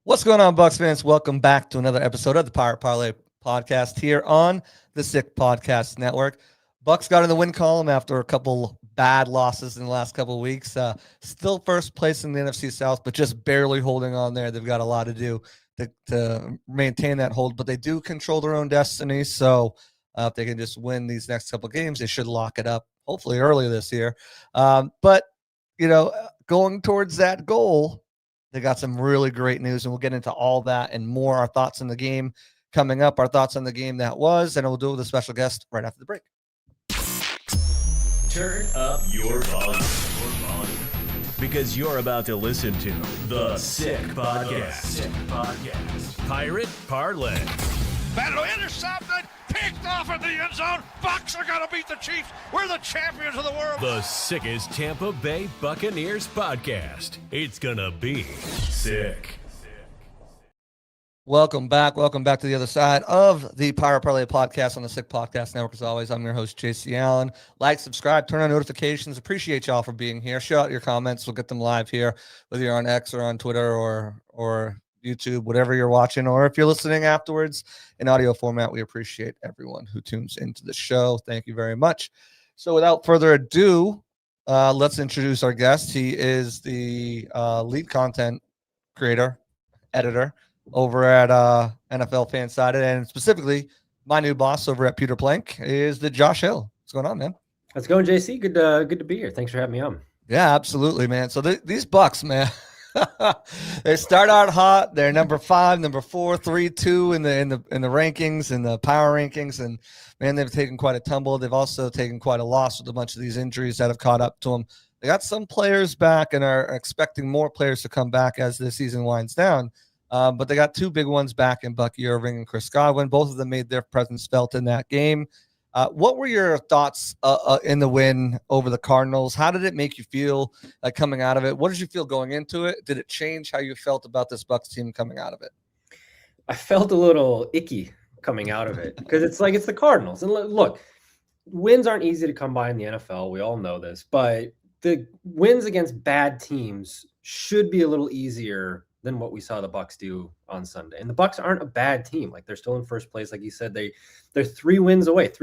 What's going on, Bucs fans? Welcome back to another episode of the Pirate Parlay podcast here on the Sick Podcast Network. Bucs got in the win column after a couple bad losses in the last couple of weeks. Still first place in the NFC South, but just barely holding on there. They've got a lot to do to maintain that hold, but they do control their own destiny. So if they can just win these next couple of games, they should lock it up, hopefully early this year. But, going towards that goal, they got some really great news, and we'll get into all that and more. Our thoughts on the game coming up, our thoughts on the game that was, and we'll do it with a special guest right after the break. Turn up your volume. Because you're about to listen to the Sick Podcast. Pirate Parlay. Battle intercepted, picked off in the end zone. Bucs are going to beat the Chiefs. We're the champions of the world. The sickest Tampa Bay Buccaneers podcast. It's going to be sick. Welcome back to the other side of the Pirate Parlay podcast on the Sick Podcast Network. As always, I'm your host, JC Allen. Like, subscribe, turn on notifications. Appreciate y'all for being here. Shout out your comments. We'll get them live here, whether you're on X or on Twitter or YouTube, whatever you're watching, or if you're listening afterwards in audio format. We appreciate everyone who tunes into the show. Thank you very much. So without further ado, let's introduce our guest. He is the lead content creator, editor over at NFL Fansided, and specifically my new boss over at Peter Plank is the Josh Hill. What's going on, man? How's it going, JC? Good to be here. Thanks for having me on. Yeah, absolutely, man. So these Bucs, man, they start out hot. They're number 5, number 4, 3, 2 in the rankings, in the power rankings, and man, they've taken quite a tumble. They've also taken quite a loss with a bunch of these injuries that have caught up to them. They got some players back and are expecting more players to come back as the season winds down. But they got 2 big ones back in Bucky Irving and Chris Godwin. Both of them made their presence felt in that game. What were your thoughts in the win over the Cardinals? How did it make you feel like coming out of it? What did you feel going into it? Did it change how you felt about this Bucs team coming out of it? I felt a little icky coming out of it because it's the Cardinals. And look, wins aren't easy to come by in the NFL. We all know this, but the wins against bad teams should be a little easier than what we saw the Bucs do on Sunday. And the Bucs aren't a bad team. Like, they're still in first place. Like you said, they're 3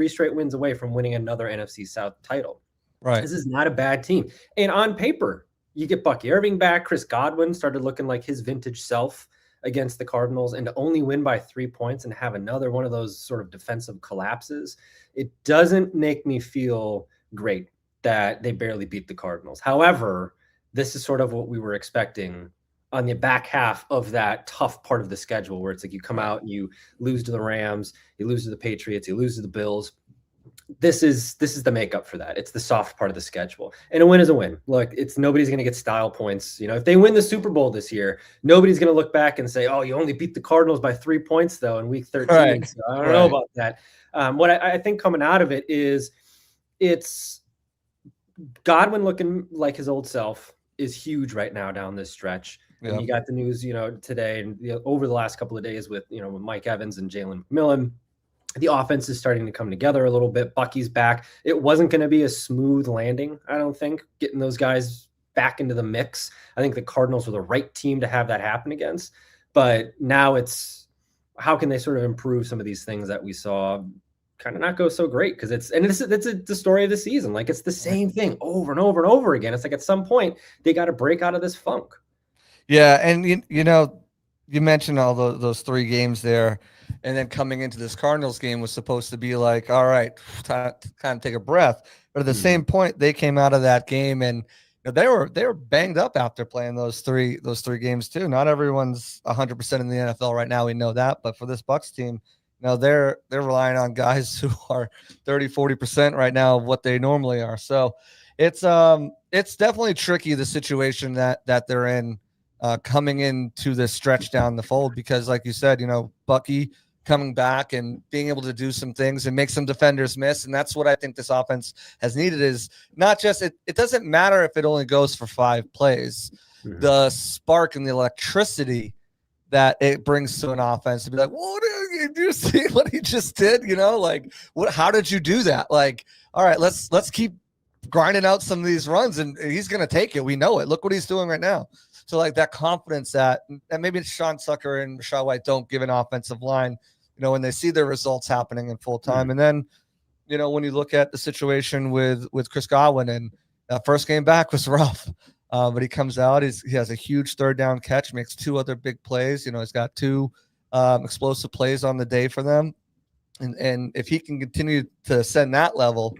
straight wins away from winning another NFC South title. Right. This is not a bad team. And on paper, you get Bucky Irving back. Chris Godwin started looking like his vintage self against the Cardinals, and to only win by 3 points and have another one of those sort of defensive collapses, it doesn't make me feel great that they barely beat the Cardinals. However, this is sort of what we were expecting on the back half of that tough part of the schedule, where it's like you come out and you lose to the Rams, you lose to the Patriots, you lose to the Bills. This is the makeup for that. It's the soft part of the schedule, and a win is a win. Look, nobody's going to get style points. If they win the Super Bowl this year, nobody's going to look back and say, "Oh, you only beat the Cardinals by 3 points though in Week 13." Right. So I don't know about that. What I think coming out of it is, it's Godwin looking like his old self is huge right now down this stretch. Yeah. And you got the news, today and over the last couple of days with Mike Evans and Jalen McMillan. The offense is starting to come together a little bit. Bucky's back. It wasn't going to be a smooth landing, I don't think, getting those guys back into the mix. I think the Cardinals were the right team to have that happen against. But now it's, how can they sort of improve some of these things that we saw kind of not go so great? Because it's the story of the season. Like, it's the same thing over and over and over again. It's like, at some point they got to break out of this funk. Yeah, and you mentioned all those 3 games there, and then coming into this Cardinals game was supposed to be like, all right, time to kind of take a breath. But at the same point, they came out of that game and they were banged up after playing those three games too. Not everyone's 100% in the NFL right now. We know that, but for this Bucs team, they're relying on guys who are 30-40% right now of what they normally are. So it's definitely tricky, the situation that they're in. Coming into this stretch down the fold, because like you said, Bucky coming back and being able to do some things and make some defenders miss. And that's what I think this offense has needed, is not just, it doesn't matter if it only goes for 5 plays, the spark and the electricity that it brings to an offense to be like, what do you see what he just did? How did you do that? Like, all right, let's keep grinding out some of these runs and he's going to take it. We know it. Look what he's doing right now. So like that confidence that maybe Sean Tucker and Rashad White don't give an offensive line, when they see their results happening in full time. And then, when you look at the situation with Chris Godwin, and that first game back was rough, but he comes out, he has a huge third down catch, makes 2 other big plays. He's got 2 explosive plays on the day for them. And if he can continue to ascend that level,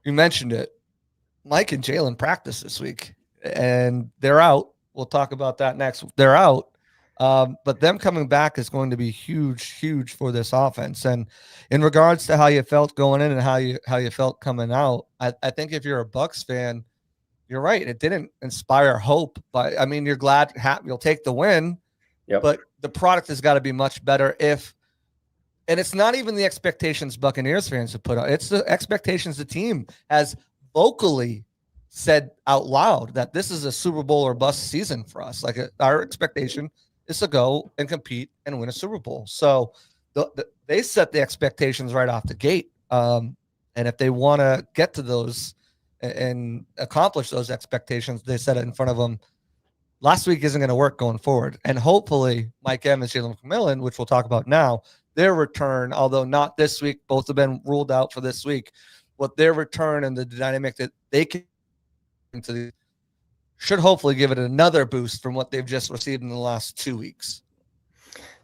you mentioned it, Mike and Jalen practice this week, and they're out. We'll talk about that next. They're out. But them coming back is going to be huge for this offense. And in regards to how you felt going in and how you felt coming out, I think if you're a Bucs fan, you're right. It didn't inspire hope, but you're glad you'll take the win. Yep. But the product has got to be much better and it's not even the expectations Buccaneers fans have put out. It's the expectations the team has vocally said out loud that this is a Super Bowl or bust season for us. Like our expectation is to go and compete and win a Super Bowl. So they set the expectations right off the gate. And if they want to get to those and accomplish those expectations, they set it in front of them. Last week isn't going to work going forward. And hopefully Mike Evans, Jalen McMillan, which we'll talk about now, their return, although not this week, both have been ruled out for this week, what their return and the dynamic that they can should hopefully give it another boost from what they've just received in the last 2 weeks.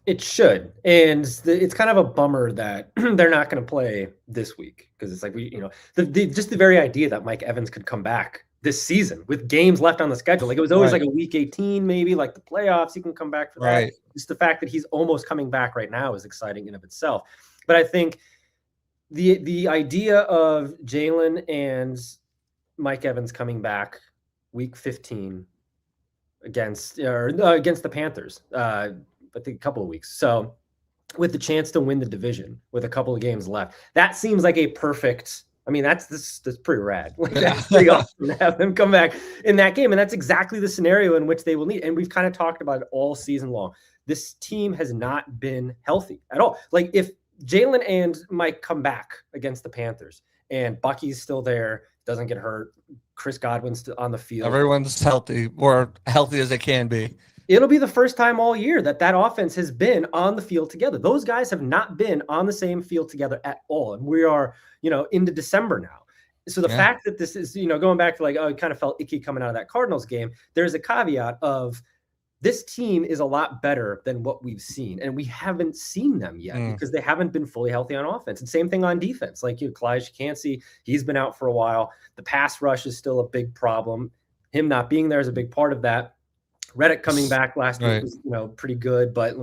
It should. And it's kind of a bummer that they're not going to play this week, because it's like, just the very idea that Mike Evans could come back this season with games left on the schedule. Like it was always like a week 18, maybe like the playoffs, he can come back for that. Right. Just the fact that he's almost coming back right now is exciting in of itself. But I think the idea of Jalen and Mike Evans coming back week 15 against the Panthers, I think a couple of weeks. So with the chance to win the division with a couple of games left, that seems like a perfect. That's pretty rad. Like that's pretty awesome to have them come back in that game. And that's exactly the scenario in which they will need. And we've kind of talked about it all season long. This team has not been healthy at all. Like if Jalen and Mike come back against the Panthers and Bucky's still there, doesn't get hurt, Chris Godwin's still on the field, everyone's healthy, or healthy as they can be. It'll be the first time all year that offense has been on the field together. Those guys have not been on the same field together at all. And we are, into December now. So the fact that this is, going back to it kind of felt icky coming out of that Cardinals game. There's a caveat of this team is a lot better than what we've seen. And we haven't seen them yet because they haven't been fully healthy on offense. And same thing on defense. Like Clyde Shakansi, he's been out for a while. The pass rush is still a big problem. Him not being there is a big part of that. Reddick coming back last week was, pretty good, but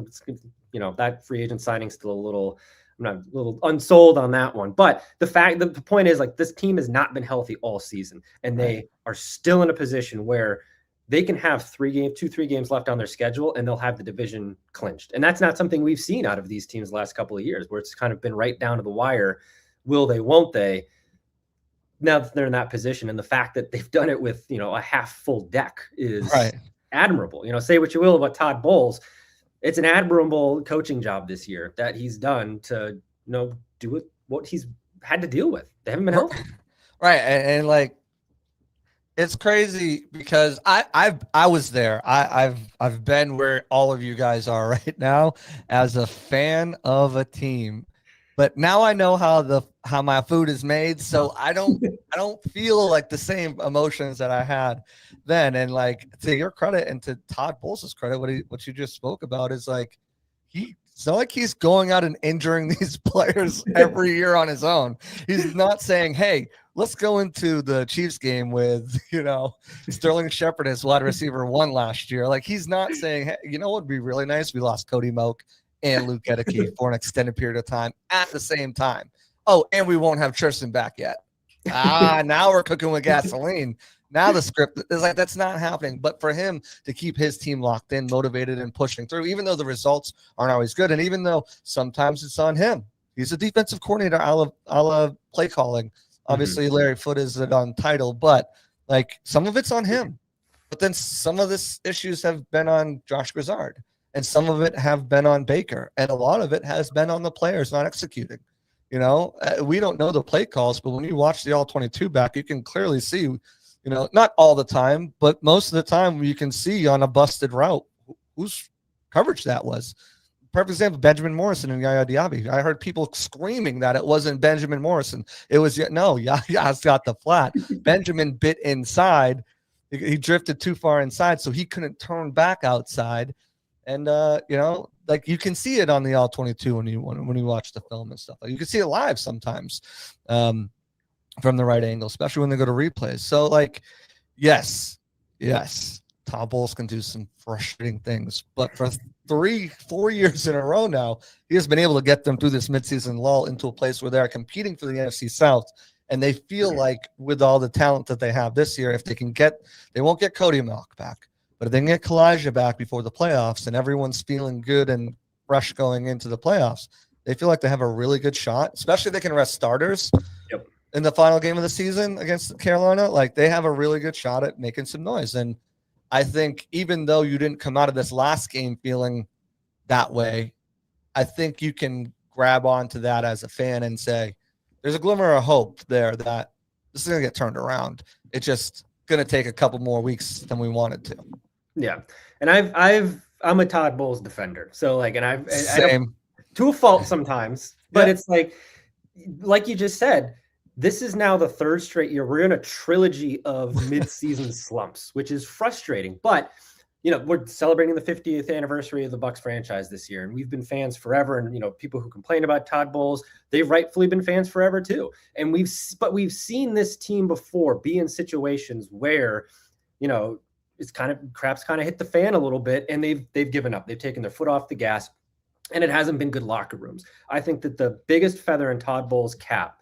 that free agent signing still I'm not a little unsold on that one. But the point is, like, this team has not been healthy all season, and they are still in a position where they can have 3 games left on their schedule, and they'll have the division clinched. And that's not something we've seen out of these teams the last couple of years, where it's kind of been right down to the wire. Will they, won't they? Now that they're in that position, and the fact that they've done it with, a half full deck is admirable. Say what you will about Todd Bowles. It's an admirable coaching job this year that he's done to, do what he's had to deal with. They haven't been healthy. Right. And like, it's crazy because I was there. I've been where all of you guys are right now as a fan of a team. But now I know how my food is made, so I don't feel like the same emotions that I had then. And like, to your credit and to Todd Bowles' credit, what you just spoke about is like, it's not like he's going out and injuring these players every year on his own. He's not saying, "Hey, let's go into the Chiefs game with Sterling Shepard as wide receiver 1 last year." Like, he's not saying, "Hey, what would be really nice? We lost Cody Moak and Luke Edeke for an extended period of time at the same time. Oh, and we won't have Tristan back yet. Now we're cooking with gasoline." Now the script is like, that's not happening. But for him to keep his team locked in, motivated, and pushing through, even though the results aren't always good, and even though sometimes it's on him. He's a defensive coordinator, a la play calling. Obviously, Larry Foote is an on title, but like, some of it's on him. But then some of this issues have been on Josh Grizzard. And some of it have been on Baker, and a lot of it has been on the players not executing. We don't know the play calls, but when you watch the All-22 back, you can clearly see not all the time, but most of the time you can see on a busted route whose coverage that was. Perfect example, Benjamin Morrison and Yaya Diaby. I heard people screaming that it wasn't Benjamin Morrison. It was, Yaya's got the flat. Benjamin bit inside. He drifted too far inside, so he couldn't turn back outside. And, like you can see it on the All-22 when you watch the film and stuff. Like, you can see it live sometimes from the right angle, especially when they go to replays. So, like, yes, Todd Bowles can do some frustrating things, but for 3-4 years in a row now, he has been able to get them through this midseason lull into a place where they are competing for the NFC South. And they feel like with all the talent that they have this year, if they can they won't get Cody Malk back, but if they can get Kalijah back before the playoffs and everyone's feeling good and fresh going into the playoffs, they feel like they have a really good shot, especially if they can rest starters. Yep. In the final game of the season against Carolina. Like, they have a really good shot at making some noise. And I think even though you didn't come out of this last game feeling that way, I think you can grab onto that as a fan and say, there's a glimmer of hope there that this is going to get turned around. It's just going to take a couple more weeks than we wanted to. Yeah. And I'm a Todd Bowles defender. So like, Same. To a fault sometimes, but It's like you just said, this is now the third straight year. We're in a trilogy of midseason slumps, which is frustrating. But, we're celebrating the 50th anniversary of the Bucs franchise this year, and we've been fans forever. And, people who complain about Todd Bowles, they've rightfully been fans forever too. And we've seen this team before be in situations where, it's crap's kind of hit the fan a little bit, and they've given up. They've taken their foot off the gas, and it hasn't been good locker rooms. I think that the biggest feather in Todd Bowles' cap,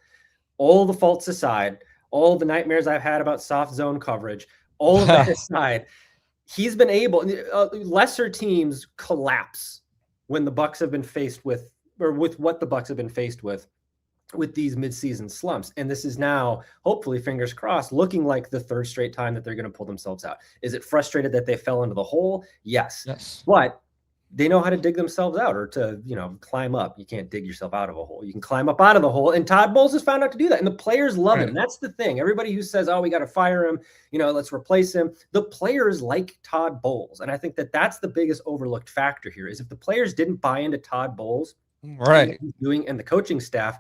all the faults aside, all the nightmares I've had about soft zone coverage, all of that aside, he's been able. Lesser teams collapse when the Bucs have been faced with, or with what the Bucs have been faced with these midseason slumps. And this is now, hopefully, fingers crossed, looking like the third straight time that they're going to pull themselves out. Is it frustrated that they fell into the hole? Yes. But they know how to dig themselves out, or to, climb up. You can't dig yourself out of a hole. You can climb up out of the hole. And Todd Bowles has found out to do that. And the players love him. That's the thing. Everybody who says, we got to fire him, let's replace him. The players like Todd Bowles. And I think that that's the biggest overlooked factor here, is if the players didn't buy into Todd Bowles, right, and the coaching staff,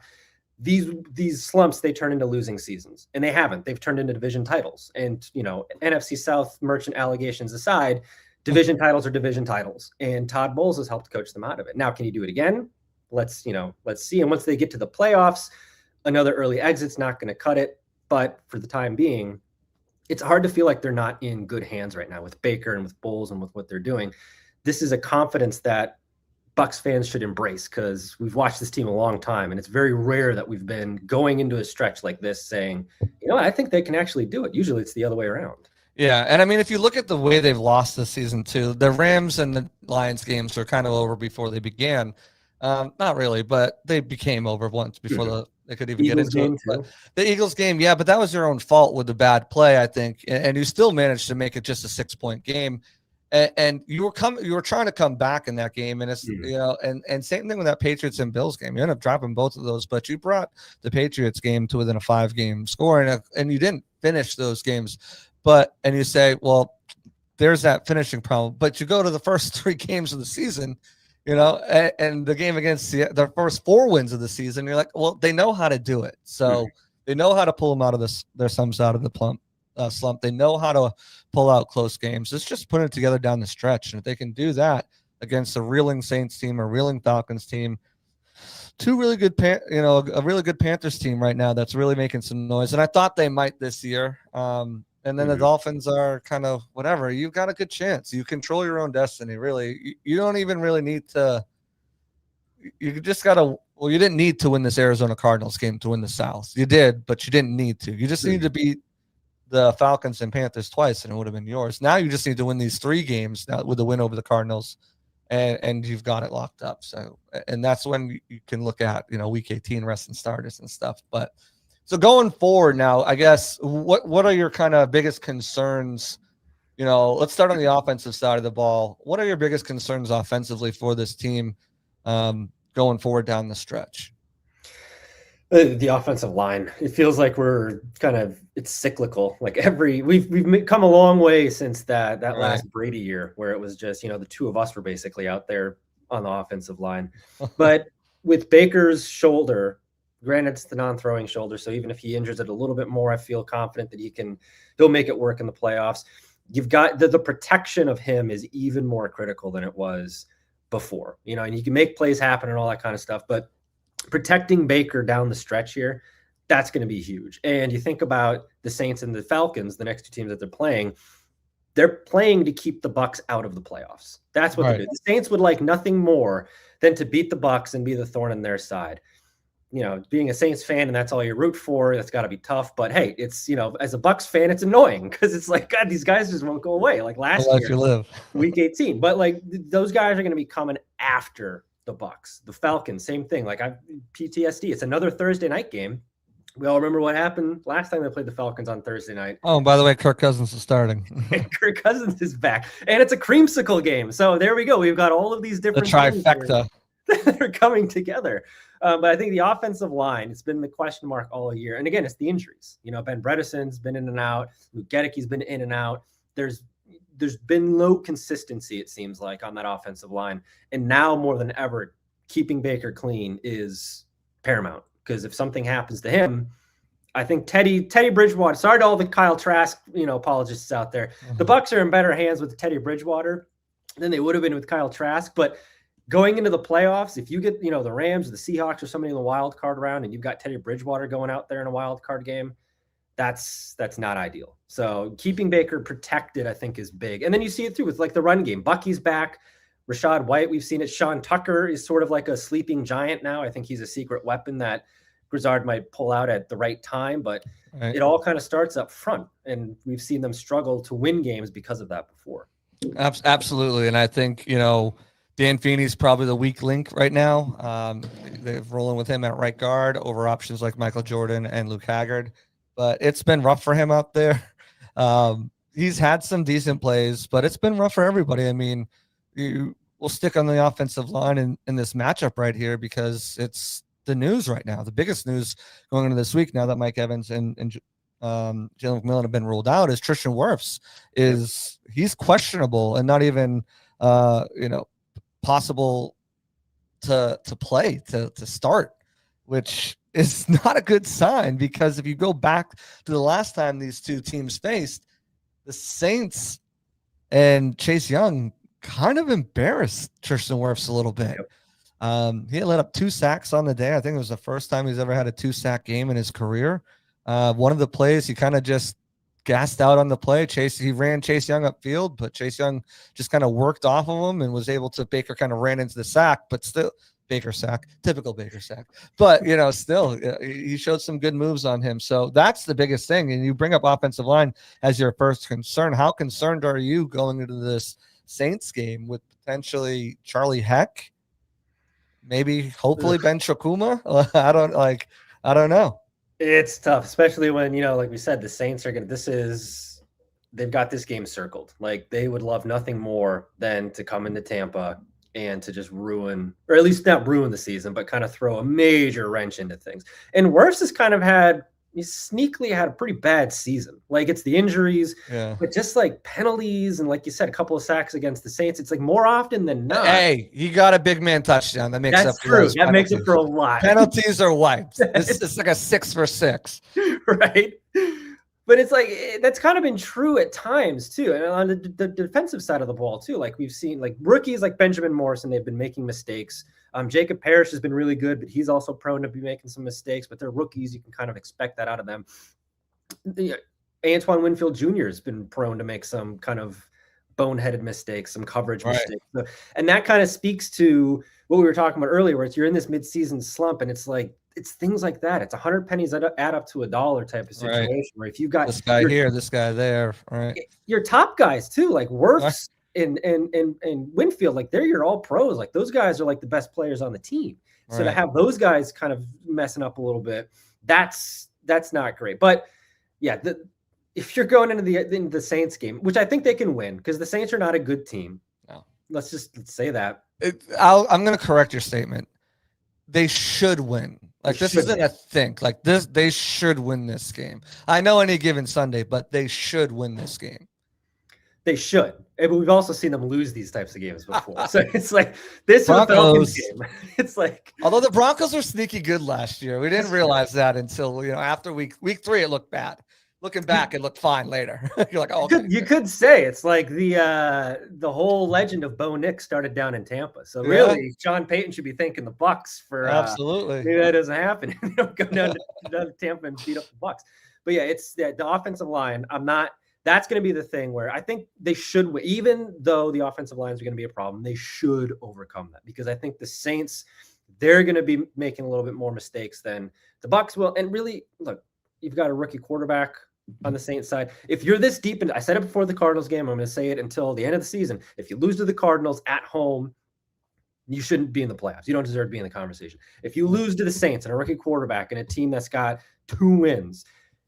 these slumps, they turn into losing seasons. And they haven't. They've turned into division titles. And, NFC South merchant allegations aside, division titles are division titles, and Todd Bowles has helped coach them out of it. Now, can he do it again? Let's see. And once they get to the playoffs, another early exit's not going to cut it. But for the time being, it's hard to feel like they're not in good hands right now with Baker and with Bowles and with what they're doing. This is a confidence that Bucs fans should embrace, because we've watched this team a long time, and it's very rare that we've been going into a stretch like this saying, I think they can actually do it. Usually it's the other way around. Yeah, and I mean, if you look at the way they've lost this season too, the Rams and the Lions games were kind of over before they began. Not really, but they became over once before they could even get into it. But the Eagles game, yeah, but that was your own fault with the bad play, I think, and you still managed to make it just a 6-point game. And you were trying to come back in that game, and it's and same thing with that Patriots and Bills game. You ended up dropping both of those, but you brought the Patriots game to within a 5-game score, and you didn't finish those games. And you say, well, there's that finishing problem. But you go to the first 3 games of the season, and the game against the first 4 wins of the season, you're like, well, they know how to do it. So they know how to pull them out of their sums out of the slump. They know how to pull out close games. It's just putting it together down the stretch. And if they can do that against a reeling Saints team, a reeling Falcons team, a really good Panthers team right now that's really making some noise. And I thought they might this year. And then the Dolphins are kind of whatever. You've got a good chance. You control your own destiny, really. You don't even really need to – you just got to – well, you didn't need to win this Arizona Cardinals game to win the South. You did, but you didn't need to. You just need to beat the Falcons and Panthers twice, and it would have been yours. Now you just need to win these 3 games now with the win over the Cardinals, and you've got it locked up. So, and that's when you can look at, week 18 rest and starters and stuff. But – so going forward now, I guess, what are your kind of biggest concerns? Let's start on the offensive side of the ball. What are your biggest concerns offensively for this team going forward down the stretch? The offensive line. It feels like it's cyclical. Like we've come a long way since that Right. last Brady year where it was just, the two of us were basically out there on the offensive line. But with Baker's shoulder, granted it's the non-throwing shoulder, so even if he injures it a little bit more, I feel confident that he'll make it work in the playoffs. You've got the protection of him is even more critical than it was before, and you can make plays happen and all that kind of stuff, but protecting Baker down the stretch here, that's going to be huge. And you think about the Saints and the Falcons, the next two teams that they're playing to keep the Bucs out of the playoffs. That's what they do. The Saints would like nothing more than to beat the Bucs and be the thorn in their side. Being a Saints fan and that's all you root for, that's got to be tough. But hey, it's, as a Bucs fan, it's annoying because it's like, God, these guys just won't go away. Like last year, you live. week 18. But like those guys are going to be coming after the Bucs. The Falcons, same thing. Like PTSD. It's another Thursday night game. We all remember what happened last time they played the Falcons on Thursday night. Oh, and by the way, Kirk Cousins is starting. Kirk Cousins is back, and it's a creamsicle game. So there we go. We've got all of these different trifecta that are coming together. But I think the offensive line, it's been the question mark all year. And again, it's the injuries. Ben Bredesen's been in and out. Luke Gedicke's been in and out. There's been low consistency, it seems like, on that offensive line. And now more than ever, keeping Baker clean is paramount. Because if something happens to him, I think Teddy Bridgewater, sorry to all the Kyle Trask, apologists out there. Mm-hmm. The Bucs are in better hands with Teddy Bridgewater than they would have been with Kyle Trask. But going into the playoffs, if you get, the Rams or the Seahawks or somebody in the wild card round and you've got Teddy Bridgewater going out there in a wild card game, that's not ideal. So keeping Baker protected, I think, is big. And then you see it too with like the run game. Bucky's back. Rashad White, we've seen it. Sean Tucker is sort of like a sleeping giant now. I think he's a secret weapon that Grizzard might pull out at the right time, but It all kind of starts up front. And we've seen them struggle to win games because of that before. Absolutely. And I think, Dan Feeney's probably the weak link right now. They're rolling with him at right guard over options like Michael Jordan and Luke Haggard. But it's been rough for him out there. He's had some decent plays, but it's been rough for everybody. I mean, we'll stick on the offensive line in this matchup right here because it's the news right now. The biggest news going into this week now that Mike Evans and Jalen McMillan have been ruled out is Tristan Wirfs. He's questionable and not even possible to play, to start, which is not a good sign because if you go back to the last time these two teams faced, the Saints and Chase Young kind of embarrassed Tristan Wirfs a little bit. He let up 2 sacks on the day. I think it was the first time he's ever had a 2-sack game in his career. One of the plays, he kind of just gassed out on the play. He ran Chase Young upfield, but Chase Young just kind of worked off of him and was able to. Baker kind of ran into the sack, but still Baker sack, typical Baker sack. But still he showed some good moves on him. So that's the biggest thing. And you bring up offensive line as your first concern. How concerned are you going into this Saints game with potentially Charlie Heck, maybe hopefully Ben Chakuma? I don't know. It's tough, especially when, like we said, the Saints are they've got this game circled. Like they would love nothing more than to come into Tampa and to just ruin, or at least not ruin the season, but kind of throw a major wrench into things. And Wirfs has he's sneakily had a pretty bad season. Like it's the injuries, but just like penalties and like you said, a couple of sacks against the Saints. It's like more often than not. Hey, he got a big man touchdown. That makes That's up for true. those That penalties. makes it for a lot. Penalties are wiped. It's like a 6 for 6. Right. But it's like that's kind of been true at times too. And on the defensive side of the ball too, like we've seen like rookies like Benjamin Morrison, they've been making mistakes. Jacob Parrish has been really good, but he's also prone to be making some mistakes. But they're rookies. You can kind of expect that out of them. Antoine Winfield Jr. has been prone to make some kind of boneheaded mistakes, some coverage mistakes. So, and that kind of speaks to what we were talking about earlier, where you're in this midseason slump and it's like, it's things like that. It's 100 pennies that add up to $1 type of situation where if you've got this guy here, this guy there, right? Your top guys too, like Wirfs and Winfield, like they're your all pros. Like those guys are like the best players on the team. So to have those guys kind of messing up a little bit, that's not great. But yeah, if you're going into the Saints game, which I think they can win because the Saints are not a good team. No. Let's say that. I'm going to correct your statement. They should win. Like, this isn't a think. Like, they should win this game. I know any given Sunday, but they should win this game. They should. But we've also seen them lose these types of games before. So it's like this is a Falcons game. It's like, although the Broncos were sneaky good last year, we didn't realize that until after week 3 it looked bad. Looking back, it looked fine later. You're like, oh, okay. You could say it's like the whole legend of Bo Nix started down in Tampa. So really, Sean Payton should be thanking the Bucs for absolutely. Maybe that doesn't happen. They don't go down to Tampa and beat up the Bucs. But yeah, it's the offensive line. That's going to be the thing where I think they should win. Even though the offensive lines are going to be a problem, they should overcome that, because I think the Saints, they're going to be making a little bit more mistakes than the Bucs will. And really, look, you've got a rookie quarterback on the Saints side. If you're this deep in, I said it before the Cardinals game, I'm going to say it until the end of the season. If you lose to the Cardinals at home, you shouldn't be in the playoffs. You don't deserve to be in the conversation. If you lose to the Saints and a rookie quarterback and a team that's got 2 wins,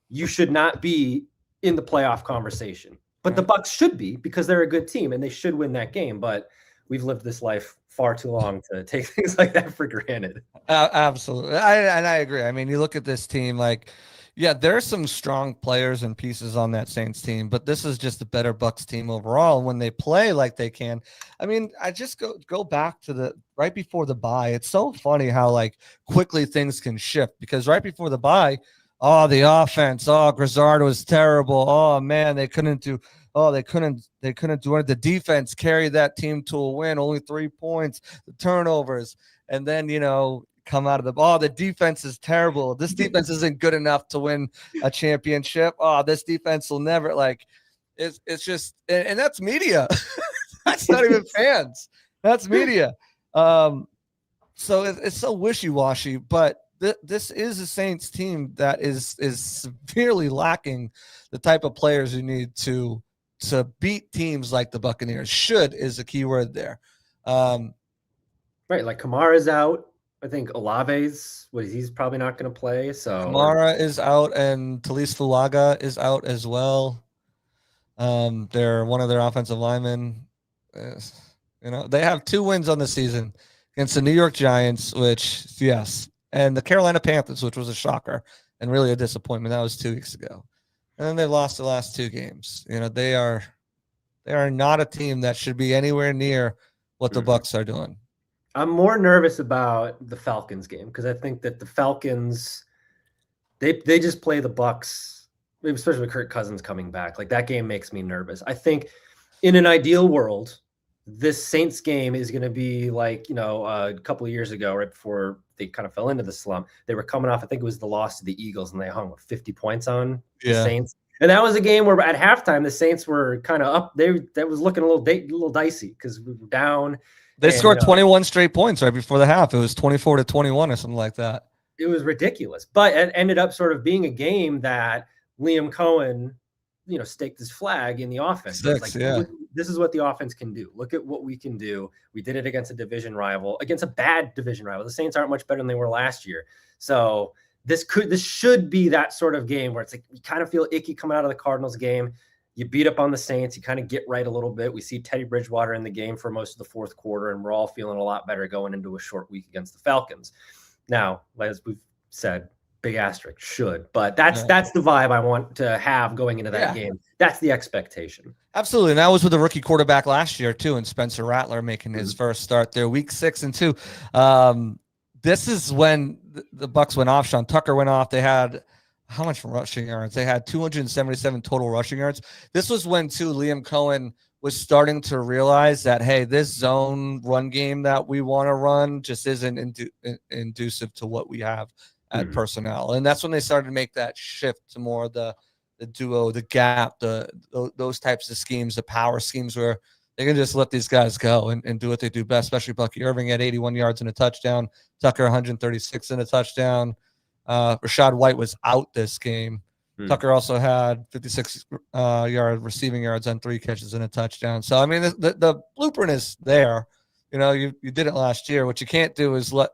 you should not be in the playoff conversation. But the Bucs should be, because they're a good team and they should win that game. But we've lived this life far too long to take things like that for granted. Absolutely. I agree. I mean, you look at this team, like, yeah, there's some strong players and pieces on that Saints team, but this is just a better Bucs team overall. When they play like they can, I mean, I just go back to the right before the bye. It's so funny how like quickly things can shift, because right before the bye, the offense, Grizzard was terrible. Oh man, they couldn't do it. The defense carried that team to a win, only 3 points, the turnovers, and then come out of the defense is terrible. This defense isn't good enough to win a championship. This defense will never, like, it's just, and that's media. That's not even fans. That's media. So it's so wishy-washy, but this is a Saints team that is severely lacking the type of players you need to beat teams like the Buccaneers. Should is a key word there. Right. Like Kamara's out. I think he's probably not going to play. So Kamara is out, and Talise Fulaga is out as well. They're one of their offensive linemen. They have 2 wins on the season against the New York Giants, which, yes, and the Carolina Panthers, which was a shocker and really a disappointment. That was 2 weeks ago. And then they lost the last 2 games. They are not a team that should be anywhere near what the Bucs are doing. I'm more nervous about the Falcons game, because I think that the Falcons, they just play the Bucs, especially with Kirk Cousins coming back. Like, that game makes me nervous. I think in an ideal world, this Saints game is going to be like, a couple of years ago, right before they kind of fell into the slump. They were coming off, I think it was the loss to the Eagles, and they hung 50 points on the Saints. And that was a game where at halftime, the Saints were kind of up. That was looking a little dicey, because we were down. They scored 21 straight points right before the half. It was 24-21 or something like that. It was ridiculous, but it ended up sort of being a game that Liam Cohen, staked his flag in the offense. This is what the offense can do. Look at what we can do. We did it against a division rival, against a bad division rival. The Saints aren't much better than they were last year. So this should be that sort of game where it's like you kind of feel icky coming out of the Cardinals game. You beat up on the Saints. You kind of get right a little bit. We see Teddy Bridgewater in the game for most of the fourth quarter, and we're all feeling a lot better going into a short week against the Falcons. Now, as we've said, big asterisk, should. But that's the vibe I want to have going into that game. That's the expectation. Absolutely. And that was with the rookie quarterback last year, too, and Spencer Rattler making his first start there, week 6 and 2. This is when the Bucs went off. Sean Tucker went off. They had how much rushing yards? They had 277 total rushing yards. This was when, too, Liam Cohen was starting to realize that, hey, this zone run game that we want to run just isn't inducive to what we have at personnel. And that's when they started to make that shift to more the duo, the gap, those types of schemes, the power schemes where they can just let these guys go and do what they do best, especially Bucky Irving at 81 yards and a touchdown, Tucker 136 and a touchdown. Rashad White was out this game. Tucker also had 56 yard receiving yards on 3 catches and a touchdown. So, I mean, the blueprint is there. You did it last year. What you can't do is let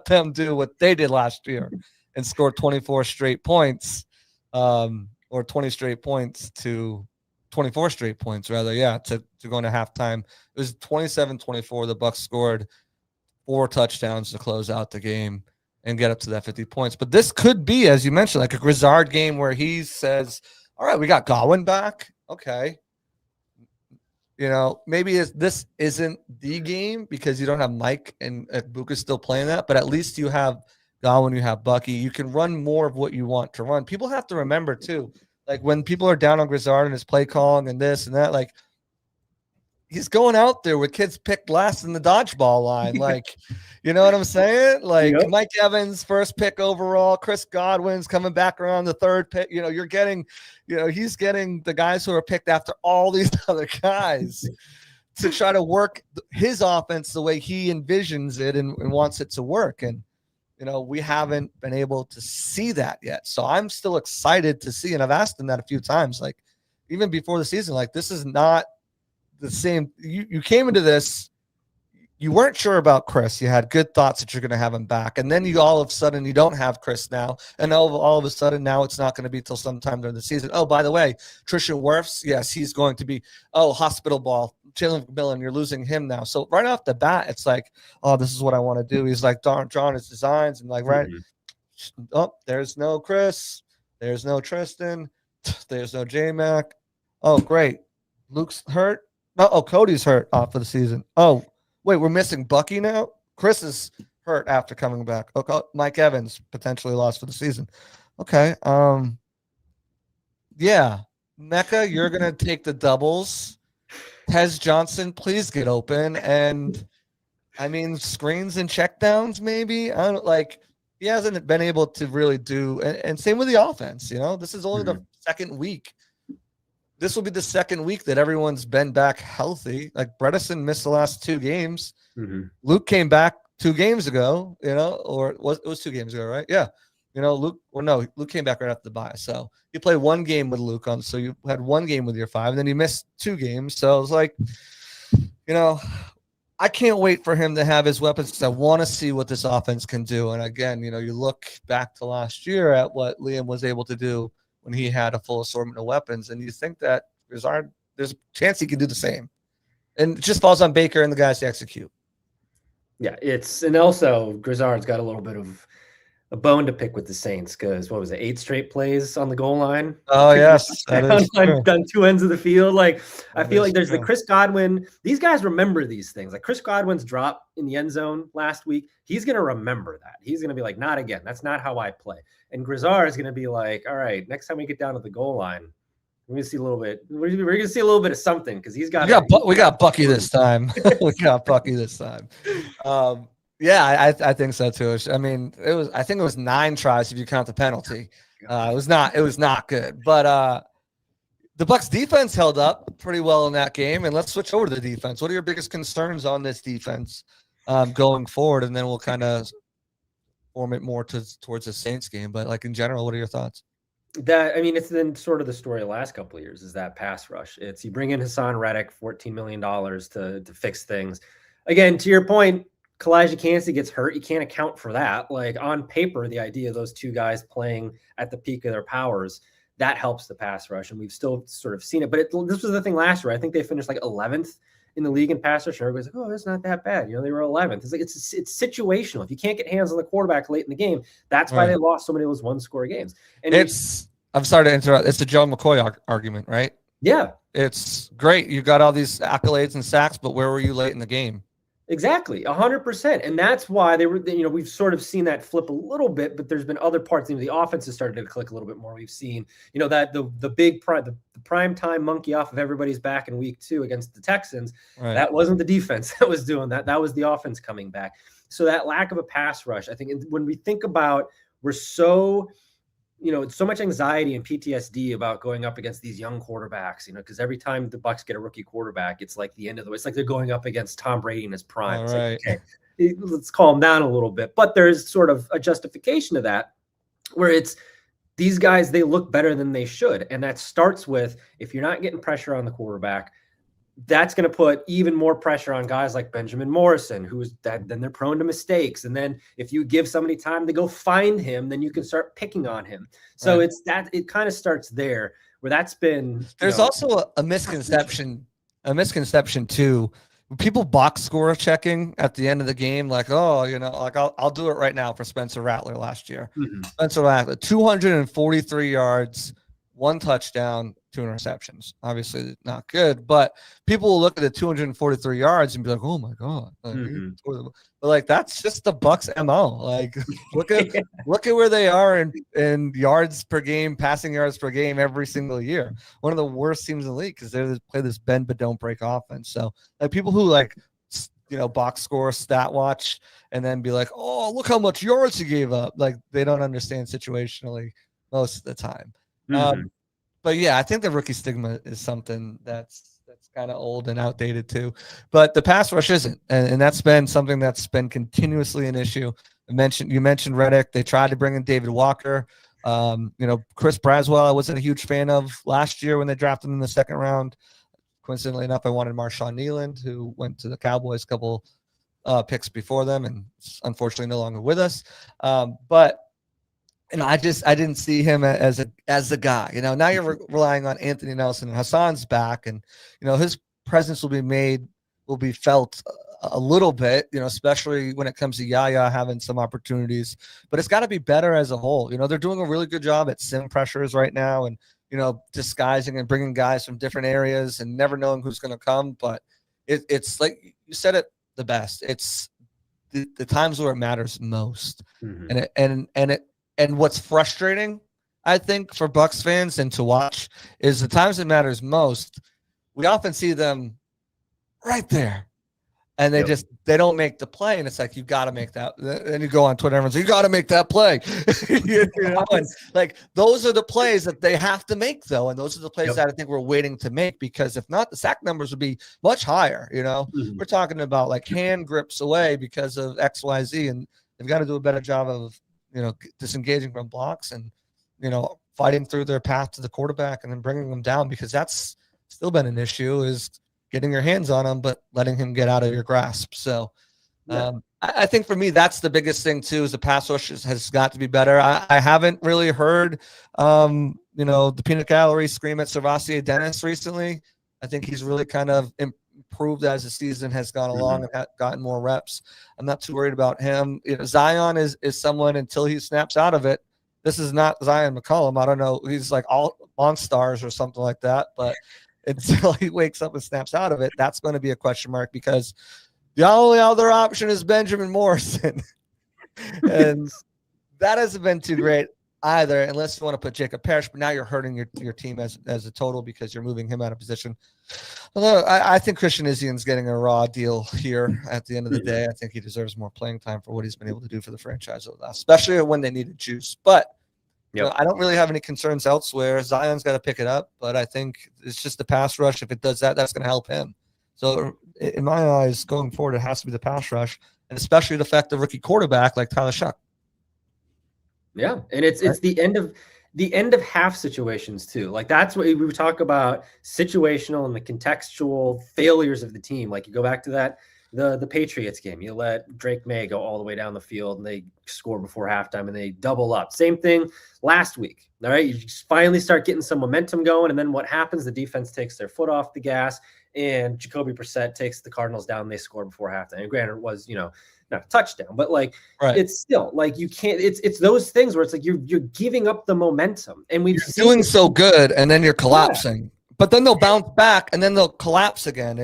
them do what they did last year and score 24 straight points or 20 straight points to 24 straight points, rather, to go into halftime. It was 27-24. The Bucs scored 4 touchdowns to close out the game. and get up to that 50 points. But this could be, as you mentioned, like a Grizzard game where he says, all right, we got Godwin back. Okay. Maybe this isn't the game because you don't have Mike and Buka's still playing that, but at least you have Godwin, you have Bucky. You can run more of what you want to run. People have to remember too, like when people are down on Grizzard and his play calling and this and that, like he's going out there with kids picked last in the dodgeball line. Like, you know what I'm saying? Like yep. Mike Evans, first pick overall, Chris Godwin's coming back around the third pick. You're getting, he's getting the guys who are picked after all these other guys to try to work his offense the way he envisions it and wants it to work. And, we haven't been able to see that yet. So I'm still excited to see, and I've asked him that a few times, like even before the season, like this is not the same. You came into this, you weren't sure about Chris. You had good thoughts that you're going to have him back. And then you all of a sudden, you don't have Chris now. And all of a sudden now it's not going to be till sometime during the season. Oh, by the way, Trishan Wirfs, yes, he's going to be, hospital ball. Jalen McMillan, you're losing him now. So right off the bat, it's like, oh, this is what I want to do. He's like drawing his designs and like, right. Oh, there's no Chris. There's no Tristan. There's no J-Mac. Oh, great. Luke's hurt. Oh, Cody's hurt off for the season. Oh, wait, we're missing Bucky now? Chris is hurt after coming back. Okay, Mike Evans potentially lost for the season. Okay. Yeah. Mecca, you're going to take the doubles. Tez Johnson, please get open. And, screens and checkdowns maybe. I don't like – he hasn't been able to really do – and same with the offense, This is only the second week. This will be the second week that everyone's been back healthy. Like Bredesen missed the last 2 games. Mm-hmm. Luke came back 2 games ago, or it was 2 games ago, right? Yeah. Luke came back right after the bye. So you played 1 game with Luke on. So you had 1 game with your 5, and then you missed 2 games. So it was like, I can't wait for him to have his weapons because I want to see what this offense can do. And again, you look back to last year at what Liam was able to do when he had a full assortment of weapons, and you think that there's a chance he can do the same. And it just falls on Baker and the guys to execute. Yeah, and also Grizzard's got a little bit of a bone to pick with the Saints because what was it, 8 straight plays on the goal line? Oh yes, on 2 ends of the field. Like I feel like there's the Chris Godwin. These guys remember these things. Like Chris Godwin's drop in the end zone last week. He's gonna remember that. He's gonna be like, not again. That's not how I play. And Grizzard is gonna be like, all right, next time we get down to the goal line, we're gonna see a little bit. We're gonna see a little bit of something because he's got. We got Bucky this time. We got Bucky this time. Yeah, I think so too. I think it was 9 tries if you count the penalty. It was not good. But the Bucs defense held up pretty well in that game. And let's switch over to the defense. What are your biggest concerns on this defense going forward? And then we'll kind of form it more towards the Saints game. But like in general, what are your thoughts? It's been sort of the story of the last couple of years is that pass rush. It's you bring in Hassan Reddick, $14 million to fix things. Again, to your point, Kalijah Kancey gets hurt. You can't account for that. Like on paper, the idea of those 2 guys playing at the peak of their powers, that helps the pass rush. And we've still sort of seen it. But this was the thing last year. I think they finished like 11th in the league in pass rush. Everybody's like, oh, it's not that bad. They were 11th. It's like it's situational. If you can't get hands on the quarterback late in the game, that's why they lost so many of those 1-score games. And I'm sorry to interrupt. It's the Joe McCoy argument, right? Yeah. It's great. You got all these accolades and sacks, but where were you late in the game? Exactly, 100%. And that's why we've sort of seen that flip a little bit, but there's been other parts. The offense has started to click a little bit more. We've seen, that the prime time monkey off of everybody's back in week 2 against the Texans. Right. That wasn't the defense that was doing that. That was the offense coming back. So that lack of a pass rush, I think when we think about, we're so so much anxiety and PTSD about going up against these young quarterbacks, because every time the Bucs get a rookie quarterback, it's like the end of the way. It's like they're going up against Tom Brady in his prime. It's like, okay, let's calm down a little bit. But there's sort of a justification of that where it's these guys, they look better than they should. And that starts with, if you're not getting pressure on the quarterback, that's going to put even more pressure on guys like Benjamin Morrison, then they're prone to mistakes. And then if you give somebody time to go find him, then you can start picking on him. So it kind of starts there where that's been. There's also a misconception too, people box score checking at the end of the game, like, oh, like I'll do it right now for Spencer Rattler last year. Mhm. Spencer Rattler, 243 yards, 1 touchdown, 2 interceptions. Obviously not good, but people will look at the 243 yards and be like, oh my God. Mhm. But like, that's just the Bucs MO. Like, look at where they are in yards per game, passing yards per game every single year. One of the worst teams in the league because they play this bend but don't break offense. So like people who like box score, stat watch, and then be like, oh, look how much yards he gave up. Like they don't understand situationally most of the time. Mhm. But yeah, I think the rookie stigma is something that's kind of old and outdated too. But the pass rush isn't, and that's been something that's been continuously an issue. You mentioned Reddick. They tried to bring in David Walker. Chris Braswell, I wasn't a huge fan of last year when they drafted him in the second round. Coincidentally enough, I wanted Marshawn Kneeland, who went to the Cowboys a couple picks before them, and unfortunately no longer with us. But I didn't see him as the guy. Now you're relying on Anthony Nelson, and Hassan's back, and his presence will be felt a little bit, especially when it comes to Yaya having some opportunities. But it's got to be better as a whole. They're doing a really good job at sim pressures right now, and disguising and bringing guys from different areas and never knowing who's going to come. But it's like you said it the best. It's the times where it matters most, Mhm. and what's frustrating, I think, for Bucs fans and to watch is the times it matters most. We often see them right there, and they don't make the play, and it's like you got to make that. And you go on Twitter, everyone's like, you got to make that play, and like those are the plays that they have to make, though, and those are the plays that I think we're waiting to make because if not, the sack numbers would be much higher. Mhm. We're talking about like hand grips away because of XYZ, and they've got to do a better job of disengaging from blocks and fighting through their path to the quarterback and then bringing them down because that's still been an issue is getting your hands on him, but letting him get out of your grasp. So I think for me, that's the biggest thing too, is the pass rush has got to be better. I haven't really heard, the peanut gallery scream at Servassier Dennis recently. I think he's really kind of improved as the season has gone along and gotten more reps. I'm not too worried about him. Zion is someone until he snaps out of it. This is not Zion McCollum. I don't know. He's like all on stars or something like that, but until he wakes up and snaps out of it, that's going to be a question mark because the only other option is Benjamin Morrison. And that hasn't been too great either, unless you want to put Jacob Parrish, but now you're hurting your team as a total because you're moving him out of position. Although I think Christian Izzian's getting a raw deal here at the end of the day. I think he deserves more playing time for what he's been able to do for the franchise over the last, especially when they needed juice. But I don't really have any concerns elsewhere. Zion's got to pick it up, but I think it's just the pass rush. If it does that, that's going to help him. So in my eyes, going forward, it has to be the pass rush, and especially the fact of rookie quarterback like Tyler Shuck. Yeah, and it's the end of half situations too. Like that's what we talk about, situational and the contextual failures of the team. Like you go back to that the Patriots game, you let Drake May go all the way down the field and they score before halftime and they double up. Same thing last week. All right, you just finally start getting some momentum going, and then what happens? The defense takes their foot off the gas, and Jacoby Brissett takes the Cardinals down. And they score before halftime. And granted, it was not a touchdown, but like it's still like you can't. It's those things where it's like you're giving up the momentum, and you're doing so good, and then you're collapsing. But then they'll bounce back, and then they'll collapse again.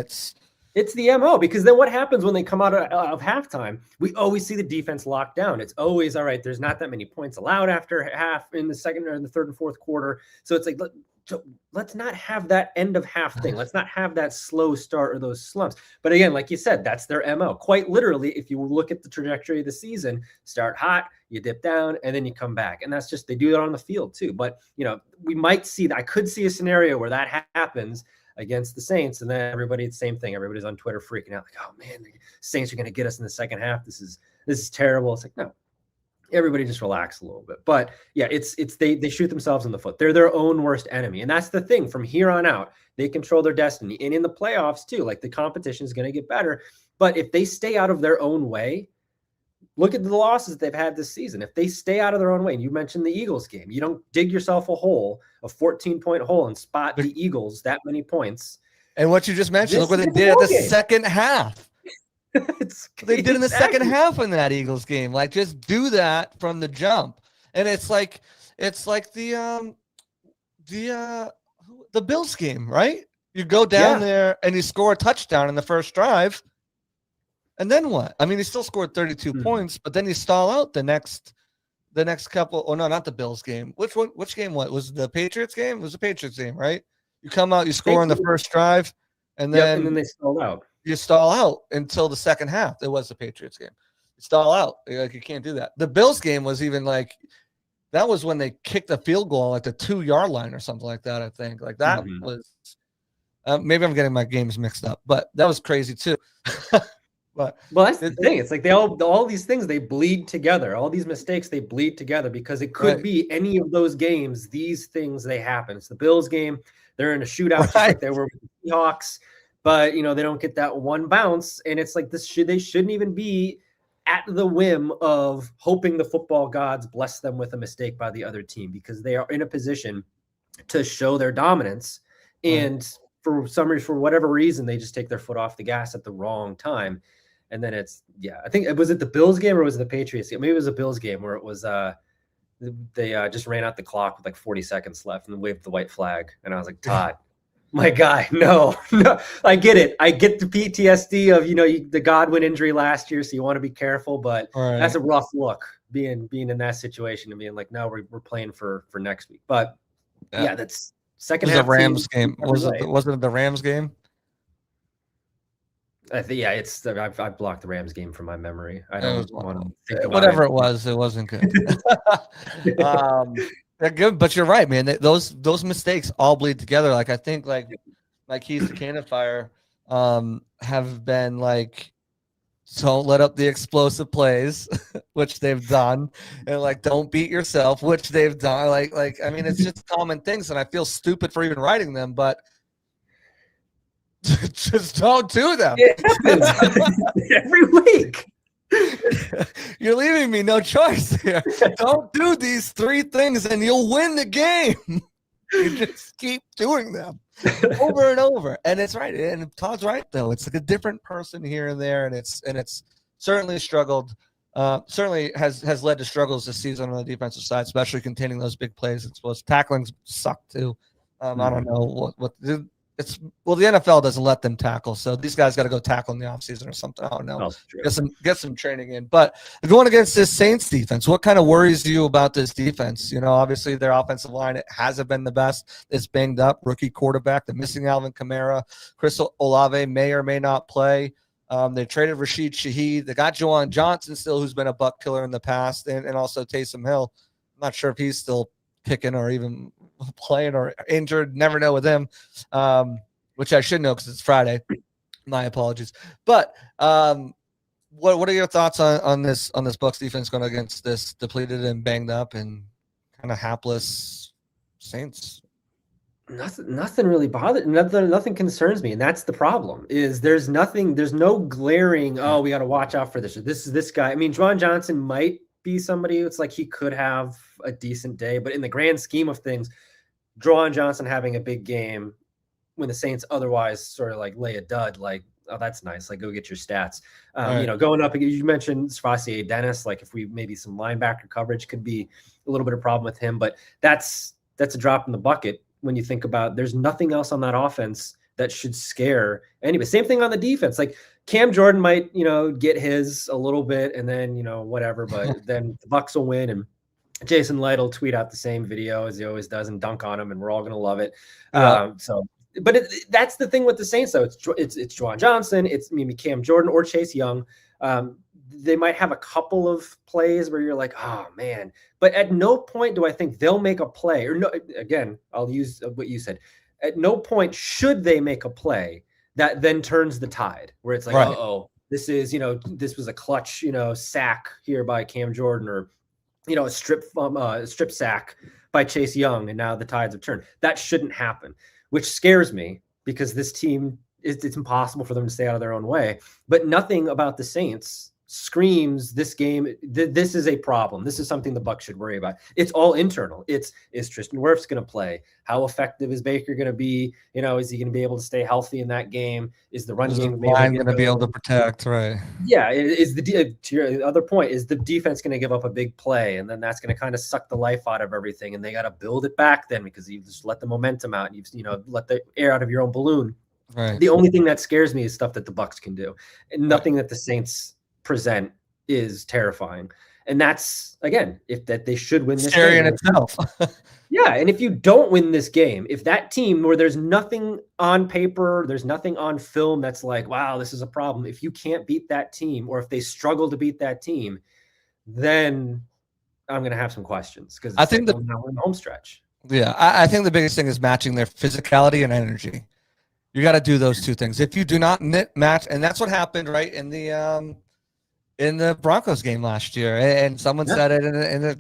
It's the MO, because then what happens when they come out of halftime? We always see the defense locked down. It's always, all right, there's not that many points allowed after half in the second or in the third and fourth quarter. So it's like, let's not have that end of half thing. Let's not have that slow start or those slumps. But again, like you said, that's their MO. Quite literally, if you look at the trajectory of the season, start hot, you dip down, and then you come back. And that's just, they do that on the field too. But, we might see, I could see a scenario where that happens against the Saints, and then it's the same thing. Everybody's on Twitter freaking out, like, oh man, the Saints are going to get us in the second half. This is terrible. It's like, no, everybody just relax a little bit. But yeah, they shoot themselves in the foot. They're their own worst enemy. And that's the thing. From here on out, they control their destiny. And in the playoffs too, like the competition is going to get better. But if they stay out of their own way, look at the losses they've had this season. If they stay out of their own way, and you mentioned the Eagles game, you don't dig yourself a 14-point hole, and spot the Eagles that many points. And what you just mentioned, look what they This is did a at the ball game. second half. They did in the second half in that Eagles game. Like, just do that from the jump. And it's like the Bills game, right? You go down there and you score a touchdown in the first drive. And then what? I mean, he still scored 32 points, but then you stall out the next couple. Oh no, not the Bills game. Which one? Which game? What was the Patriots game? It was the Patriots game, right? You come out, you score in the first drive, and then they stall out. You stall out until the second half. It was the Patriots game. You stall out. Like, you can't do that. The Bills game was even like, that was when they kicked a field goal like the 2-yard line or something like that, I think. Like, that was maybe I'm getting my games mixed up, but that was crazy too. Well, that's the thing. It's like all these things, they bleed together. All these mistakes, they bleed together because it could be any of those games. These things, they happen. It's the Bills game. They're in a shootout just like they were with the Seahawks, but they don't get that one bounce. And it's like they shouldn't even be at the whim of hoping the football gods bless them with a mistake by the other team, because they are in a position to show their dominance. And for whatever reason, they just take their foot off the gas at the wrong time. And then I think, was it the Bills game or was it the Patriots game? Maybe it was a Bills game where it was, they just ran out the clock with like 40 seconds left and waved the white flag. And I was like, Todd, my guy, no, I get it. I get the PTSD of, the Godwin injury last year. So you want to be careful, but that's a rough look being in that situation and being like, no, we're playing for next week. But that's second half. The Rams game. Wasn't it the Rams game? I think I've blocked the Rams game from my memory. I don't want to think about whatever it was. It wasn't good. They're good, but you're right, man. Those mistakes all bleed together. Like, I think like keys to Cannon Fire have been like, don't let up the explosive plays, which they've done, and like, don't beat yourself, which they've done. Like I mean, it's just common things, and I feel stupid for even writing them, but just don't do them. It happens every week. You're leaving me no choice here. Don't do these 3 things and you'll win the game. You just keep doing them over and over. And it's right. And Todd's right, though. It's like a different person here and there. And it's certainly struggled. Certainly has led to struggles this season on the defensive side, especially containing those big plays. It's supposed tackling's sucked too. I don't know what the NFL doesn't let them tackle, so these guys got to go tackle in the offseason or something. I don't know. Get some training in. But going against this Saints defense, what kind of worries you about this defense? Obviously their offensive line, it hasn't been the best. It's banged up. Rookie quarterback, the missing Alvin Kamara, Chris Olave may or may not play. They traded Rashid Shaheed. They got Juwan Johnson still, who's been a buck killer in the past, and also Taysom Hill. I'm not sure if he's still kicking or even playing or injured. Never know with him, which I should know because it's Friday. My apologies. But what are your thoughts on this Bucs defense going against this depleted and banged up and kind of hapless Saints? Nothing really bothers. Nothing concerns me, and that's the problem. Is there's no glaring. Oh, we got to watch out for this. This guy. I mean, Juwan Johnson might be somebody. It's like he could have a decent day, but in the grand scheme of things, Juwan Johnson having a big game when the Saints otherwise sort of like lay a dud, like, oh, that's nice. Like, go get your stats. Going up, you mentioned Sfasier Dennis, like if we maybe some linebacker coverage could be a little bit of problem with him, but that's a drop in the bucket when you think about there's nothing else on that offense that should scare anybody. Same thing on the defense. Like Cam Jordan might, get his a little bit and then, whatever, but then the Bucs will win and Jason Light will tweet out the same video as he always does and dunk on him, and we're all going to love it. Yeah. That's the thing with the Saints, though. It's Juwan Johnson, it's maybe Cam Jordan or Chase Young. They might have a couple of plays where you're like, oh man, but at no point do I think they'll make a play. Or no, again, I'll use what you said. At no point should they make a play that then turns the tide, where it's like, right. This is, this was a clutch, sack here by Cam Jordan, or a strip sack by Chase Young, and now the tides have turned. That shouldn't happen, which scares me because this team, it's impossible for them to stay out of their own way. But nothing about the Saints screams this game. This is a problem. This is something the Bucs should worry about. It's all internal. Is Tristan Wirfs going to play? How effective is Baker going to be? Is he going to be able to stay healthy in that game? Is the run game going to be able to protect? Right. Yeah. To your other point, is the defense going to give up a big play? And then that's going to kind of suck the life out of everything. And they got to build it back then, because you just let the momentum out. And you've let the air out of your own balloon. Right. The only thing that scares me is stuff that the Bucs can do, and nothing that the Saints present is terrifying. And that's, again, that they should win this scary game in itself. Yeah. And if you don't win this game, if that team where there's nothing on paper, there's nothing on film that's like, wow, this is a problem. If you can't beat that team, or if they struggle to beat that team, then I'm going to have some questions, because I think we're in the home stretch. Yeah. I think the biggest thing is matching their physicality and energy. You got to do those two things. If you do not match, and that's what happened, right, in the Broncos game last year. And someone said it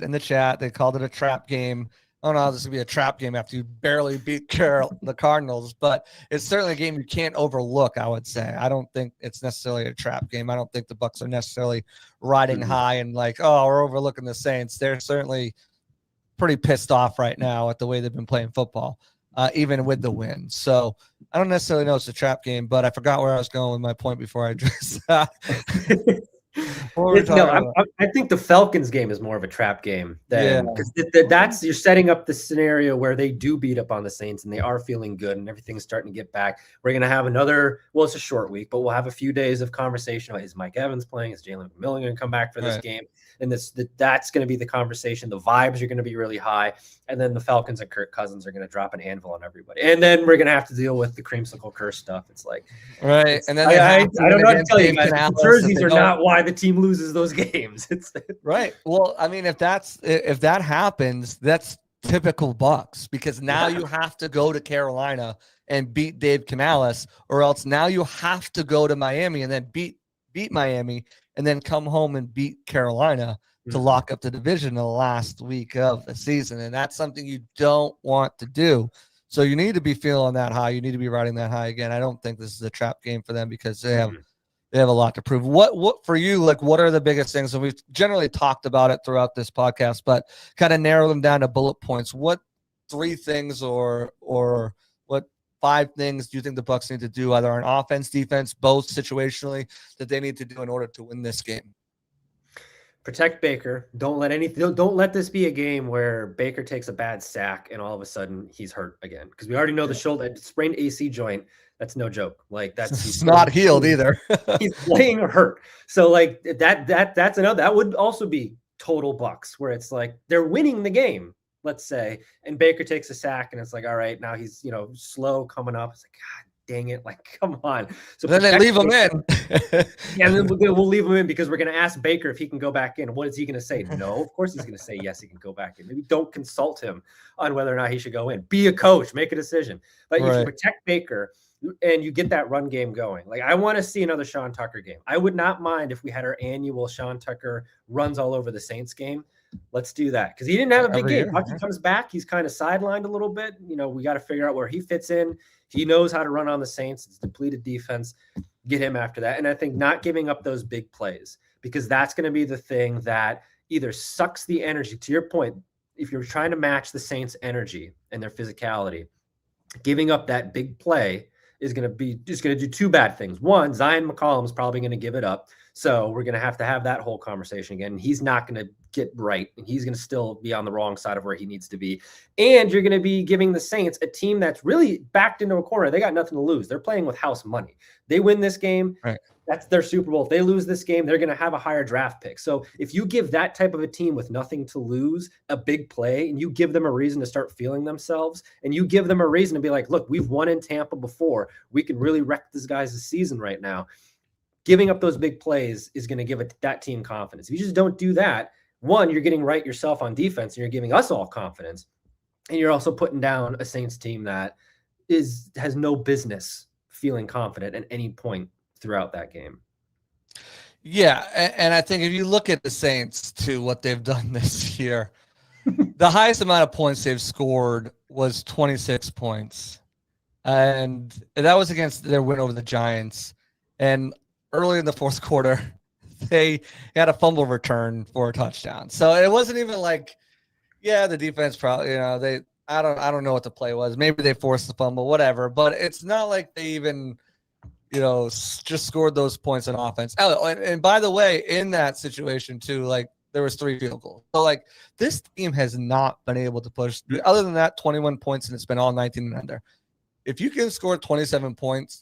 in the chat. They called it a trap game. Oh no, this is gonna be a trap game after you barely beat the Cardinals. But it's certainly a game you can't overlook, I would say. I don't think it's necessarily a trap game. I don't think the Bucs are necessarily riding high and like, oh, we're overlooking the Saints. They're certainly pretty pissed off right now at the way they've been playing football. Even with the win. So I don't necessarily know it's a trap game, but I forgot where I was going with my point before I addressed that. I think the Falcons game is more of a trap game because that's you're setting up the scenario where they do beat up on the Saints and they are feeling good and everything's starting to get back. We're going to have it's a short week, but we'll have a few days of conversation about, is Mike Evans playing? Is Jalen McMillan going to come back for this game? And that's going to be the conversation. The vibes are going to be really high. And then the Falcons and Kirk Cousins are going to drop an anvil on everybody. And then we're going to have to deal with the creamsicle curse stuff. It's like, right. And then I don't know what to tell you guys. The jerseys are not why the team loses those games. It's right. Well, I mean, if that happens, that's typical Bucs, because now you have to go to Carolina and beat Dave Canales, or else now you have to go to Miami and then beat Miami and then come home and beat Carolina to lock up the division in the last week of the season. And that's something you don't want to do. So you need to be feeling that high. You need to be riding that high again. I don't think this is a trap game for them, because they have a lot to prove. What for you, like, what are the biggest things? And we've generally talked about it throughout this podcast, but kind of narrow them down to bullet points. What 3 things or what 5 things do you think the Bucs need to do, either on offense, defense, both situationally, that they need to do in order to win this game? Protect Baker. Don't let this be a game where Baker takes a bad sack and all of a sudden he's hurt again, because we already know the shoulder sprained AC joint. That's no joke. Like he's not healed either. He's playing hurt. So like that's another. That would also be total Bucs, where it's like they're winning the game, let's say, and Baker takes a sack and it's like, all right, now he's slow coming up. It's like, God dang it, like, come on. So then they leave him in. Yeah, and then we'll leave him in, because we're going to ask Baker if he can go back in. What is he going to say? No, of course he's going to say yes, he can go back in. Maybe don't consult him on whether or not he should go in. Be a coach, make a decision. But if you protect Baker and you get that run game going, like, I want to see another Sean Tucker game. I would not mind if we had our annual Sean Tucker runs all over the Saints game. Let's do that, because he didn't have a big game. Once he comes back, he's kind of sidelined a little bit. We got to figure out where he fits in. He knows how to run on the Saints. It's depleted defense. Get him after that. And I think not giving up those big plays, because that's going to be the thing that either sucks the energy. To your point, if you're trying to match the Saints' energy and their physicality, giving up that big play is going to do 2 bad things. One, Zion McCollum is probably going to give it up. So we're going to have that whole conversation again. He's not going to get right, and he's going to still be on the wrong side of where he needs to be. And you're going to be giving the Saints, a team that's really backed into a corner. They got nothing to lose. They're playing with house money. They win this game. Right. That's their Super Bowl. If they lose this game, they're going to have a higher draft pick. So if you give that type of a team with nothing to lose a big play, and you give them a reason to start feeling themselves, and you give them a reason to be like, look, we've won in Tampa before. We can really wreck this guy's season right now. Giving up those big plays is going to give that team confidence. If you just don't do that, one, you're getting right yourself on defense, and you're giving us all confidence. And you're also putting down a Saints team that has no business feeling confident at any point throughout that game. Yeah, and I think if you look at the Saints to what they've done this year, the highest amount of points they've scored was 26 points. And that was against their win over the Giants. And early in the fourth quarter, they had a fumble return for a touchdown. So it wasn't even like, yeah, the defense probably, I don't know what the play was. Maybe they forced the fumble, whatever. But it's not like they even, just scored those points on offense. Oh, and by the way, in that situation too, like there was 3 field goals. So like this team has not been able to push. Other than that, 21 points, and it's been all 19 and under. If you can score 27 points,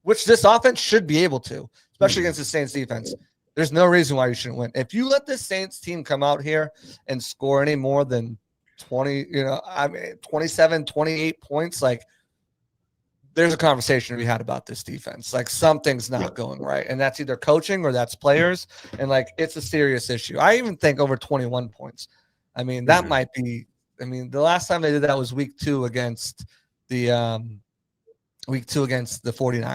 which this offense should be able to, especially against the Saints defense, there's no reason why you shouldn't win. If you let this Saints team come out here and score any more than 27, 28 points, like there's a conversation to be had about this defense. Like something's not going right. And that's either coaching or that's players. And like, it's a serious issue. I even think over 21 points. I mean, that might be, the last time they did that was week 2 against the 49ers.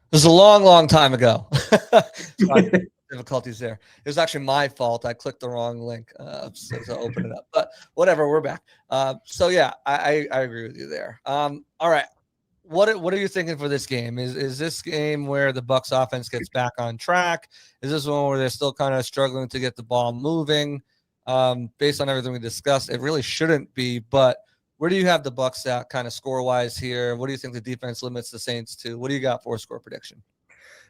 It was a long, long time ago. Difficulties there. It was actually my fault. I clicked the wrong link to open it up. But whatever, we're back. So yeah, I agree with you there. All right. What are you thinking for this game? Is this game where the Bucs offense gets back on track? Is this one where they're still kind of struggling to get the ball moving? Based on everything we discussed, it really shouldn't be, but where do you have the Bucs at kind of score-wise here? What do you think the defense limits the Saints to? What do you got for a score prediction?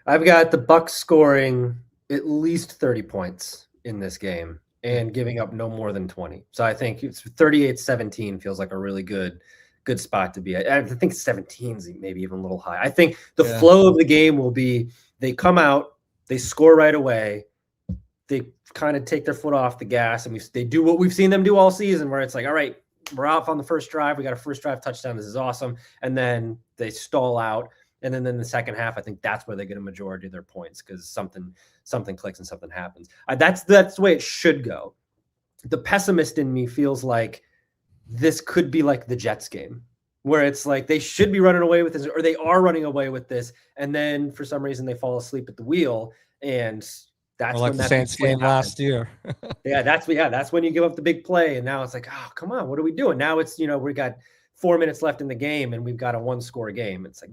I've got the Bucs scoring at least 30 points in this game and giving up no more than 20. So I think it's 38-17 feels like a really good spot to be at. I think 17 is maybe even a little high. I think the flow of the game will be they come out, they score right away, they kind of take their foot off the gas, and they do what we've seen them do all season, where it's like, all right, we're off on the first drive. We got a first drive touchdown. This is awesome. And then they stall out. And then in the second half, I think that's where they get a majority of their points because something clicks and something happens. That's the way it should go. The pessimist in me feels like this could be like the Jets game, where it's like they should be running away with this, or they are running away with this. And then for some reason they fall asleep at the wheel. And that's like when the Saints game last year. That's when you give up the big play. And now it's like, oh, come on, what are we doing? Now it's, we got 4 minutes left in the game and we've got a 1-score game. It's like,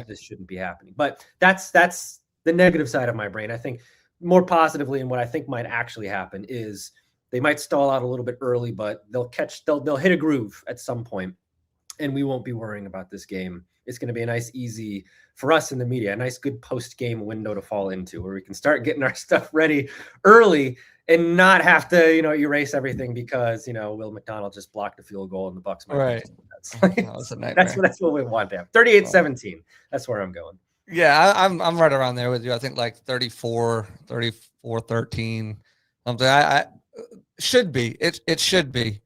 this shouldn't be happening. But that's the negative side of my brain. I think more positively, and what I think might actually happen is they might stall out a little bit early, but they'll hit a groove at some point, and we won't be worrying about this game. It's going to be a nice, easy for us in the media, a nice, good post-game window to fall into where we can start getting our stuff ready early and not have to, erase everything because, Will McDonald just blocked a field goal and the Bucs might right. That's a nightmare. That's what we want to have. 38-17. That's where I'm going. Yeah, I'm right around there with you. I think like 34-13. Something. I should be. It should be.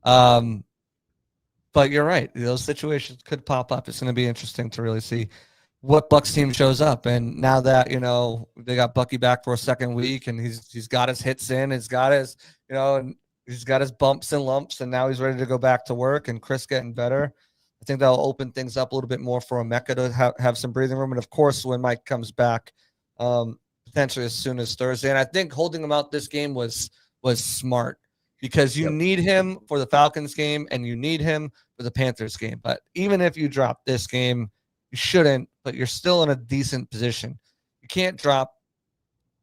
But you're right. Those situations could pop up. It's going to be interesting to really see what Bucs team shows up. And now that, they got Bucky back for a second week and he's got his hits in, he's got his, he's got his bumps and lumps, and now he's ready to go back to work, and Chris getting better. I think that'll open things up a little bit more for Emeka to have some breathing room. And of course, when Mike comes back, potentially as soon as Thursday. And I think holding him out this game was smart, because you need him for the Falcons game and you need him for the Panthers game. But even if you drop this game, you shouldn't, but you're still in a decent position. You can't drop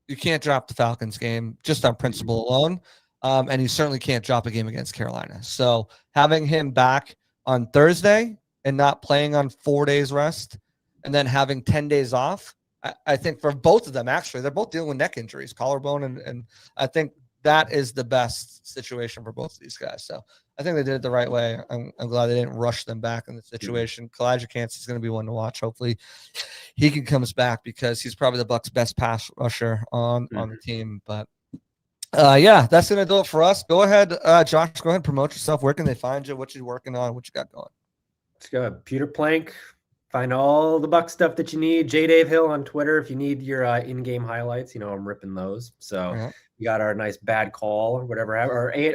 the Falcons game just on principle alone. And you certainly can't drop a game against Carolina. So having him back on Thursday and not playing on 4 days rest and then having 10 days off, I think for both of them, actually, they're both dealing with neck injuries, collarbone, and I think that is the best situation for both of these guys. So I think they did it the right way. I'm glad they didn't rush them back in the situation. Kalijah Kancey is going to be one to watch. Hopefully he comes back, because he's probably the Bucs' best pass rusher on the team. But that's going to do it for us. Go ahead, Josh, go ahead and promote yourself. Where can they find you? What you working on? What you got going? Let's go. Peter Plank Find all the Bucs stuff that you need. J. Dave Hill on Twitter. If you need your in-game highlights, I'm ripping those. So we got our nice bad call or whatever,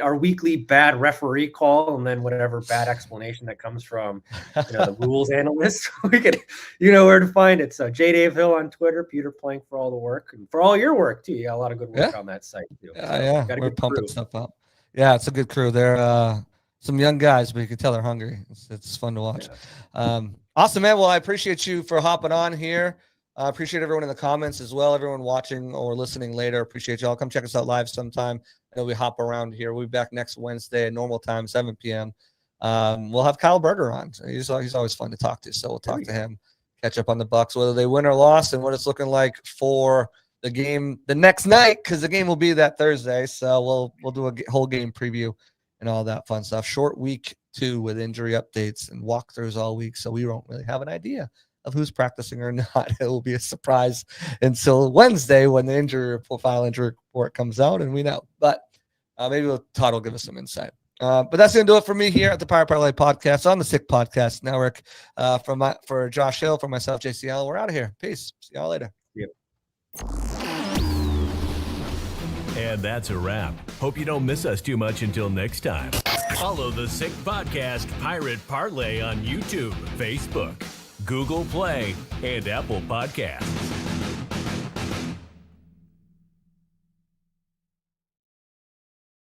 our weekly bad referee call, and then whatever bad explanation that comes from the rules analyst. We could, where to find it. So J. Dave Hill on Twitter, Peter Plank for all the work and for all your work too. You got a lot of good work on that site too. Yeah, we're pumping stuff up. Yeah, it's a good crew. They're some young guys, but you can tell they're hungry. It's fun to watch. Yeah. Awesome, man. Well, I appreciate you for hopping on here. I appreciate everyone in the comments as well. Everyone watching or listening later. Appreciate y'all. Come check us out live sometime. I know we hop around here. We'll be back next Wednesday at normal time, 7 p.m. We'll have Kyle Berger on. He's always fun to talk to. So we'll talk to him, catch up on the Bucs, whether they win or lost, and what it's looking like for the game the next night, because the game will be that Thursday. So we'll do a whole game preview and all that fun stuff. Short week 2 with injury updates and walkthroughs all week, so we won't really have an idea of who's practicing or not. It will be a surprise until Wednesday when the final injury report comes out and we know. But maybe Todd will give us some insight. But that's going to do it for me here at the Pirate Parlay Podcast on the Sick Podcast Network. For Josh Hill, for myself, JCL, we're out of here. Peace. See y'all later. Yep. And that's a wrap. Hope you don't miss us too much until next time. Follow the Sick Podcast Pirate Parlay on YouTube, Facebook, Google Play, and Apple Podcasts.